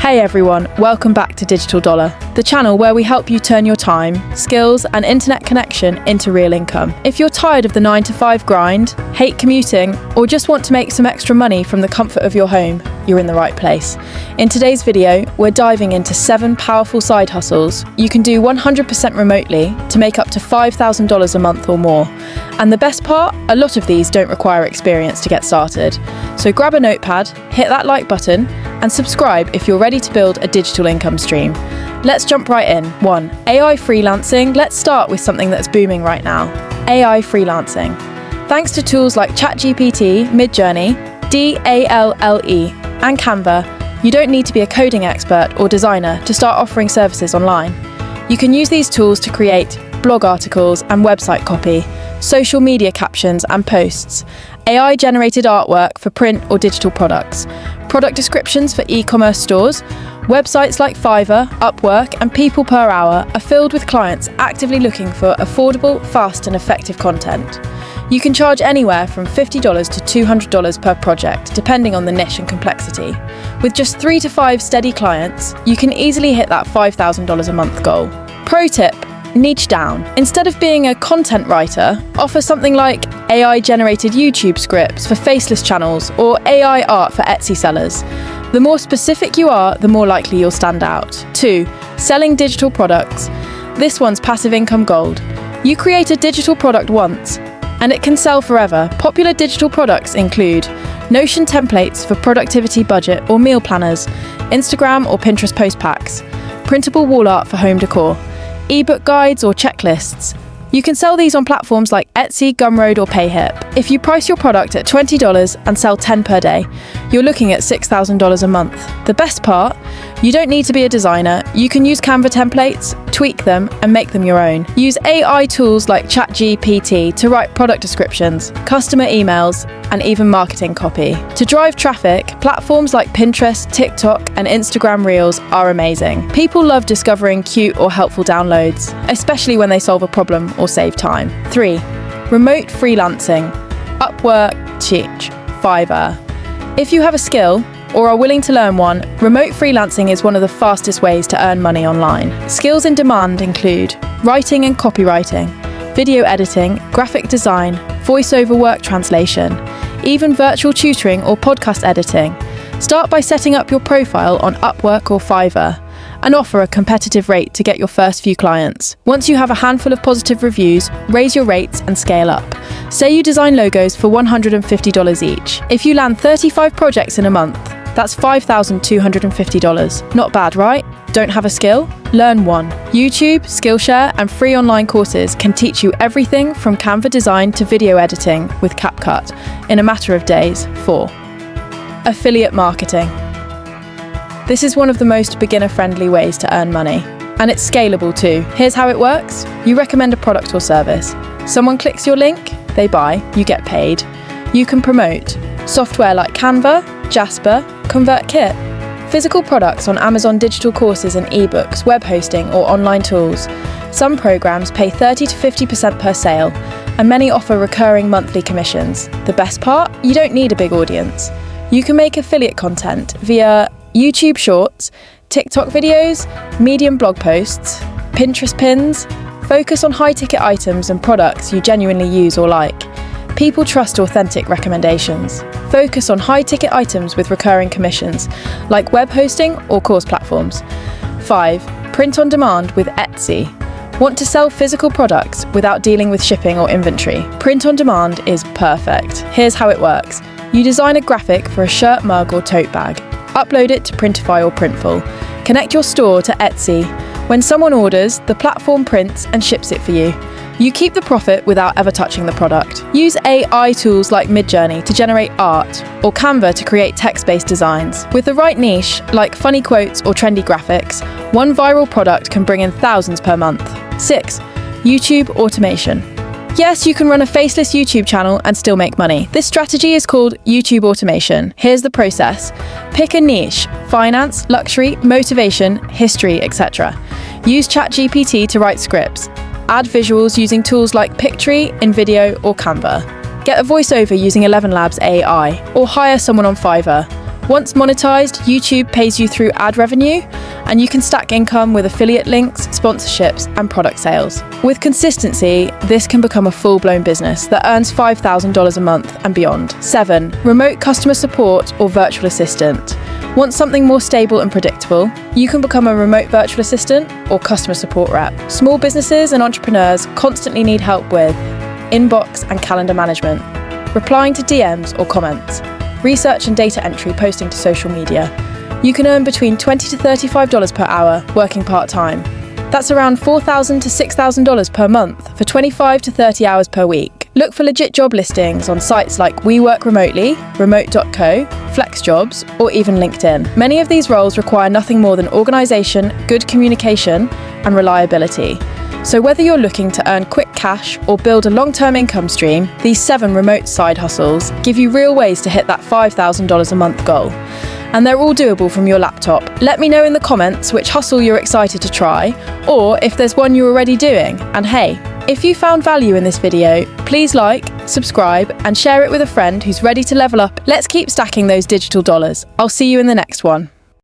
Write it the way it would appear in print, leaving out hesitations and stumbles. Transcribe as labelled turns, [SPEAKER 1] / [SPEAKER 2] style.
[SPEAKER 1] Hey everyone, welcome back to Digital Dollar, the channel where we help you turn your time, skills and internet connection into real income. If you're tired of the 9-to-5 grind, hate commuting, or just want to make some extra money from the comfort of your home, you're in the right place. In today's video, we're diving into 7 powerful side hustles you can do 100% remotely to make up to $5,000 a month or more. And the best part, a lot of these don't require experience to get started. So grab a notepad, hit that like button, and subscribe if you're ready to build a digital income stream. Let's jump right in. 1. AI freelancing. Let's start with something that's booming right now. AI freelancing. Thanks to tools like ChatGPT, Midjourney, DALL-E, and Canva, you don't need to be a coding expert or designer to start offering services online. You can use these tools to create blog articles and website copy, social media captions and posts, AI-generated artwork for print or digital products, product descriptions for e-commerce stores. Websites like Fiverr, Upwork, and People Per Hour are filled with clients actively looking for affordable, fast, and effective content. You can charge anywhere from $50 to $200 per project, depending on the niche and complexity. With just 3 to 5 steady clients, you can easily hit that $5,000 a month goal. Pro tip: niche down. Instead of being a content writer, offer something like AI-generated YouTube scripts for faceless channels or AI art for Etsy sellers. The more specific you are, the more likely you'll stand out. 2. Selling digital products. This one's passive income gold. You create a digital product once, and it can sell forever. Popular digital products include Notion templates for productivity budget or meal planners, Instagram or Pinterest post packs, printable wall art for home decor, ebook guides or checklists. You can sell these on platforms like Etsy, Gumroad or PayHip. If you price your product at $20 and sell 10 per day, you're looking at $6,000 a month. The best part? You don't need to be a designer. You can use Canva templates, tweak them and make them your own. Use AI tools like ChatGPT to write product descriptions, customer emails, and even marketing copy. To drive traffic, platforms like Pinterest, TikTok, and Instagram Reels are amazing. People love discovering cute or helpful downloads, especially when they solve a problem or save time. 3. Remote freelancing. Upwork, Fiverr. If you have a skill or are willing to learn one, remote freelancing is one of the fastest ways to earn money online. Skills in demand include writing and copywriting, video editing, graphic design, voiceover work translation, even virtual tutoring or podcast editing. Start by setting up your profile on Upwork or Fiverr and offer a competitive rate to get your first few clients. Once you have a handful of positive reviews, raise your rates and scale up. Say you design logos for $150 each. If you land 35 projects in a month, that's $5,250. Not bad, right? Don't have a skill? Learn one. YouTube, Skillshare, and free online courses can teach you everything from Canva design to video editing with CapCut in a matter of days. 4. Affiliate marketing. This is one of the most beginner-friendly ways to earn money, and it's scalable too. Here's how it works. You recommend a product or service. Someone clicks your link, they buy, you get paid. You can promote software like Canva, Jasper, ConvertKit, physical products on Amazon digital courses and ebooks, web hosting, or online tools. Some programs pay 30 to 50% per sale, and many offer recurring monthly commissions. The best part? You don't need a big audience. You can make affiliate content via YouTube Shorts, TikTok videos, Medium blog posts, Pinterest pins. Focus on high-ticket items and products you genuinely use or like. People trust authentic recommendations. Focus on high-ticket items with recurring commissions, like web hosting or course platforms. 5. Print on demand with Etsy. Want to sell physical products without dealing with shipping or inventory? Print on demand is perfect. Here's how it works. You design a graphic for a shirt, mug or tote bag. Upload it to Printify or Printful. Connect your store to Etsy. When someone orders, the platform prints and ships it for you. You keep the profit without ever touching the product. Use AI tools like Midjourney to generate art, or Canva to create text-based designs. With the right niche, like funny quotes or trendy graphics, one viral product can bring in thousands per month. 6. YouTube automation. Yes, you can run a faceless YouTube channel and still make money. This strategy is called YouTube automation. Here's the process. Pick a niche: finance, luxury, motivation, history, etc. Use ChatGPT to write scripts. Add visuals using tools like Pictory, InVideo, or Canva. Get a voiceover using 11 Labs AI, or hire someone on Fiverr. Once monetized, YouTube pays you through ad revenue, and you can stack income with affiliate links, sponsorships, and product sales. With consistency, this can become a full-blown business that earns $5,000 a month and beyond. 7. Remote customer support or virtual assistant. Want something more stable and predictable? You can become a remote virtual assistant or customer support rep. Small businesses and entrepreneurs constantly need help with inbox and calendar management, replying to DMs or comments, research and data entry posting to social media. You can earn between $20 to $35 per hour working part-time. That's around $4,000 to $6,000 per month for 25 to 30 hours per week. Look for legit job listings on sites like We Work Remotely, remote.co, FlexJobs, or even LinkedIn. Many of these roles require nothing more than organisation, good communication, and reliability. So whether you're looking to earn quick cash or build a long-term income stream, these 7 remote side hustles give you real ways to hit that $5,000 a month goal. And they're all doable from your laptop. Let me know in the comments which hustle you're excited to try, or if there's one you're already doing. And hey, if you found value in this video, please like, subscribe, and share it with a friend who's ready to level up. Let's keep stacking those digital dollars. I'll see you in the next one.